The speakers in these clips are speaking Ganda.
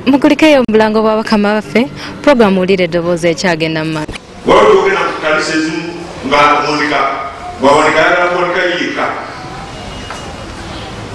Mukulikeyo mulango bwa bakama baffe program ulire eddoboozi ekyagenda mu maaso. Waliwo ogenda ku kkanisa ezimu nga Monica yagala Monica yekka.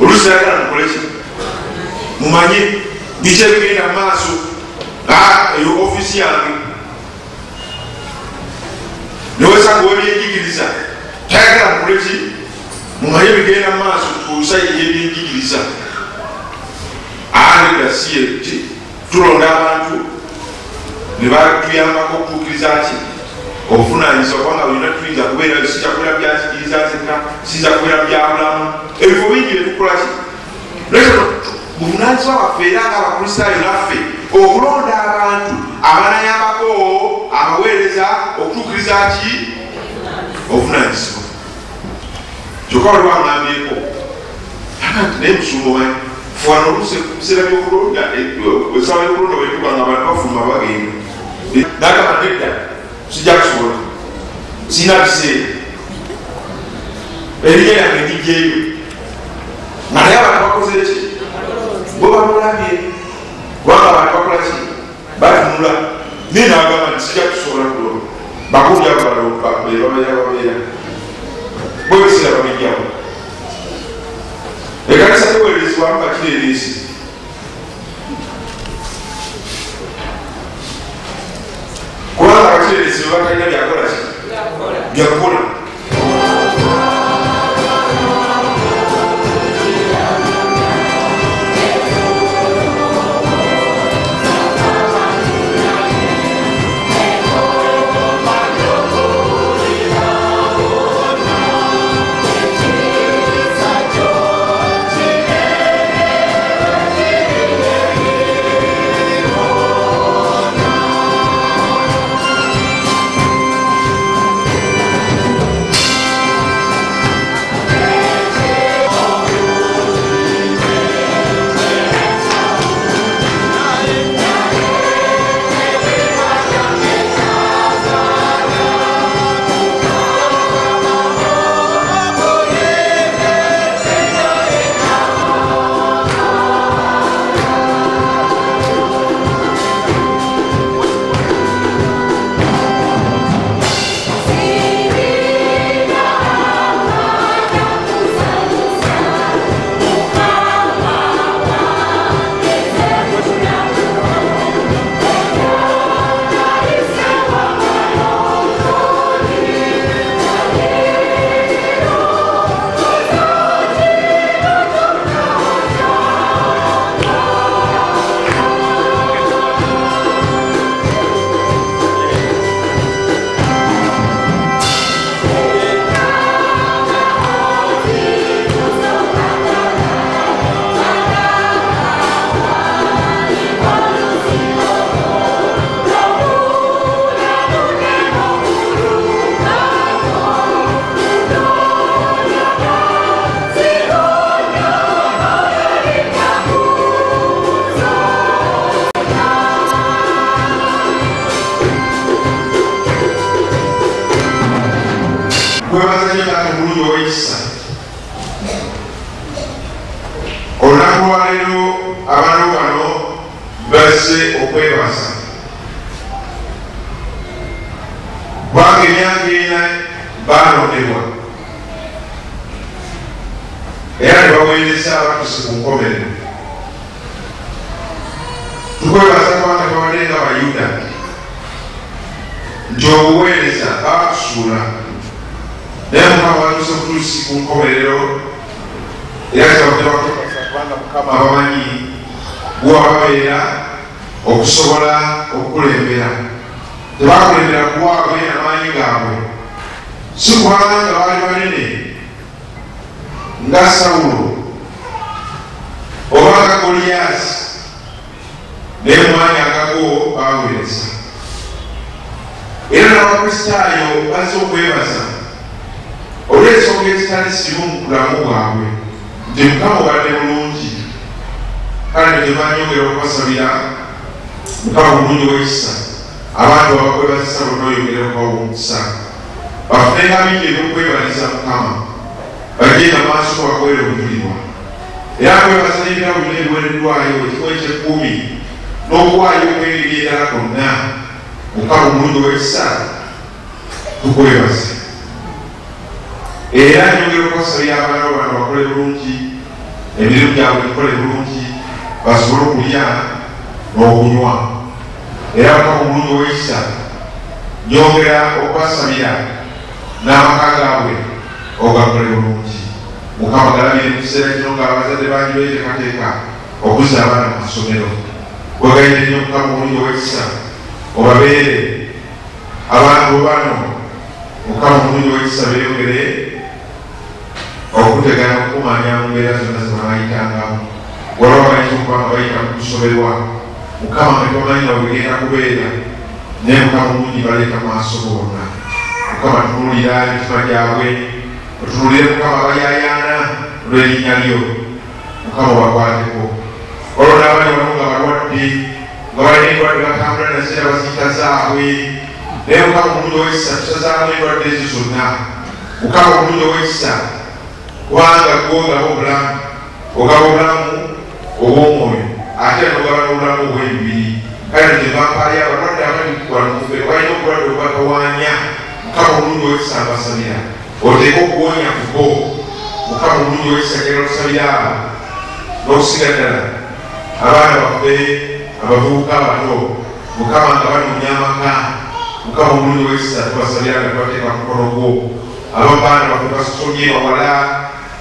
Oluusi yagala mukole ki? Mumanye biki ebigenda mu maaso. Eyo ofiisi yange. Newesanga w'ebyenjigiriza tayagala mukole ki? Mumanye bigenda mu maaso tutuusa ebyenjigiriza. Gasiye tulonda abantu ne batuyambako okutuukiriza ki obuvunaanyizibwa kubanga bulina tuyinza kubeera sijja kubeera byakigiriza zekka sijja kubeera byabulamu ebifo bingi byetukola ki buvunaanyizibwa baffe era ng'abakristaayo naffe okulonda abantu abanayambako abaweereza okutuukiriza ki obuvunaanyizibwa kyokka wali wamwambyeko naye musumba Fuano oluusi ebiseera by'okulonda esaawa y'okulonda bwetuba nga abantu bafuluma bagenda n'agamba nedda sijja kusobola sirina biseera erinnya lyange ndijjeeyo nga naye abantu bakoze ki bo bamulabye kubanga abantu bakola ki batunula naye n'agamba nti sijja kusobola kulonda bakulu abalala babeera bo ebiseera babijjawo ekanisa teweerezebwamu bakireeresi kubanga abakireeresi bebatalina byakola ki byakukola okusobola okukulembera tebakulembera kuwaabwe amaanyi gaabwe si kubanga baali banene nga Sawulo oba nga Goliyasi naye mwanya agago baweereza. Era n'Abakristaayo bazze okwebaza olw'ensonga ezitali simu mu bulamu bwabwe nti Mukama obadde bulungi, kale tebanyongera okubasabira Mukama bulungi w'ekisa, abantu abakwebazisa bonna oyongere okubawa omukisa, bafune bingi ebyokwebaliza Mukama, bagenda maaso bakolere obujulirwa. Era kwebaza n'ebirabo bino ebiweereddwayo ekifo eky'ekkumi n'okuwaayo okwengeri endala konna Mukama omulungi w'ekisa tukwebaze. Era nyongera okubasabira abaana bano bakole bulungi, emirimu gyabwe gikole bulungi, basobole okulya n'okunywa. Era Mukama omulungi w'ekisa nyongera okubasabira n'amaka gaabwe ogakole bulungi. Mukama galabire mu kiseera kino ng'abazadde bangi beeteekateeka okuzza abaana mu masomero. Kwegayirira nnyo Mukama omulungi w'ekisa obabeere abantu bano Mukama omulungi w'ekisa beeyongere okutegana okukumanya mu mbeera zonna zebabayitangamu. Walaba bayita okuba nga bayita mu kusoberwa Mukama nga tomanyi nawe bigenda kubeera, naye Mukama omulungi baleeta maaso bonna. Mukama tunuulira emitima gyabwe, otunuulire Mukama abayaayaana olw'erinnya lyo, Mukama obakwateko. Olwo n'abali wano nga balwadde nga balina endwadde batambula naziira baziyita zaabwe, naye Mukama omulungi w'ekisa tusazaamu endwadde ezo zonna. Mukama omulungi w'ekisa kubanga gwogaba obulamu, ogaba obulamu obw'omwoyo ate n'ogaba n'obulamu obw'emibiri. Kale tebampaali abalwadde abali kuwanufe balina obulwadde obubatawaanya. Mukama omulungi w'ekisa abasabira oteeke okuwonya kubo. Mukama omulungi w'ekisa njagala okusabira abo n'okusiga ddala abaana baffe abavubuka abato Mukama nga banoonya amaka. Mukama omulungi w'ekisa tubasabira nga tubateeka mu mukono gwo. Abaana baffe basomye bawala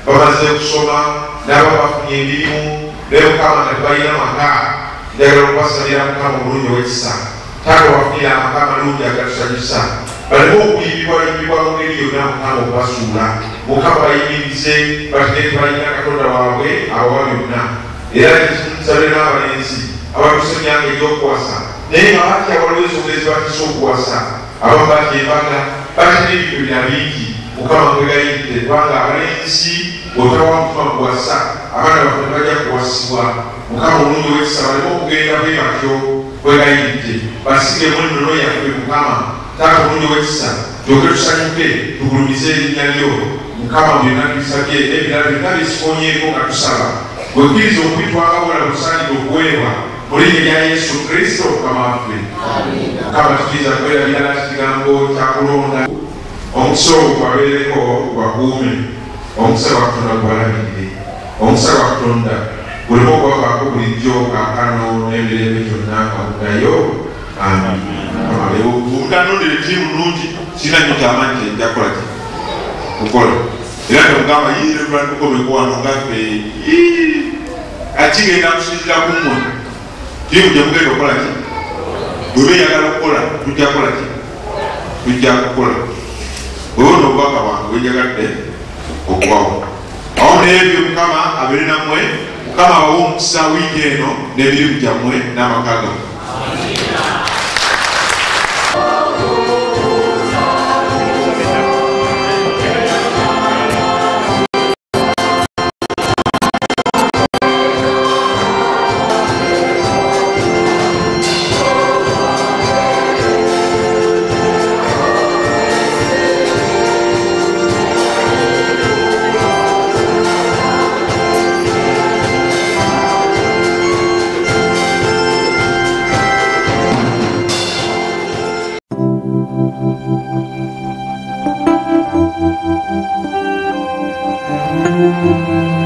bamaze okusoma n'abo bafunye emirimu, naye Mukama nga tebalina maka, njagala okubasabira Mukama omulungi w'ekisa taata bafunire amaka amalungi agatusanyusa, baleme okuyimbibwa mu ngeri yonna Mukama okubasuula. Mukama bayimirize bategeke balina Katonda waabwe abawa byonna. Era kinsabire n'abalenzi abatuuse emyaka egy'okuwasa naye nga batya waliwo ensonga ezibatisa okuwasa, abamu batya embaga, batya n'ebintu birala bingi. Mukama kwegayirire kubanga abalenzi bw'otawa Mukama kuwasa abaana baffe bajja kuwasibwa. Mukama omulungi w'ekisa baleme okugenda bwe batyo, kwegayirire basigemu ennono yaffe. Mukama taata omulungi w'ekisa tulyoke tusanyuke tugulumize erinnya lyo. Mukama byonna tubisabye, ebirala byonna bisifonyeeko nga tusaba bwekkiriza okubitwanga bwala busaanidde okuweebwa mu linnya lya Yesu Kristo Mukama waffe. Mukama tukiriza kwerabira kigambo kyakulonda. Omukisa ogwo gwabeereko gwakuume, omukisa gwa Katonda gwalabirire, omukisa gwa Katonda gulimu okubavaako bulijjo kaakano n'emirembe gyonna ngawuddayo. Amen. Obutanondere kiri bulungi kirina nnyo kyamaanyi kyejja kukola ki kukola. Era temugamba yiire lwatukomeko wano ngaffe akigenda kusinzira ku mmwe kiri mujja mugenda okukola ki bwe beeyagala okukola tujja kukola ki tujja kukola. Oyo n'obubaka bwange bwenjagadde okubawo. Awo n'ebyo Mukama abeere nammwe, Mukama abawe omukisa wiiki eno n'emirimu gyammwe n'amaka gammwe. Thank you.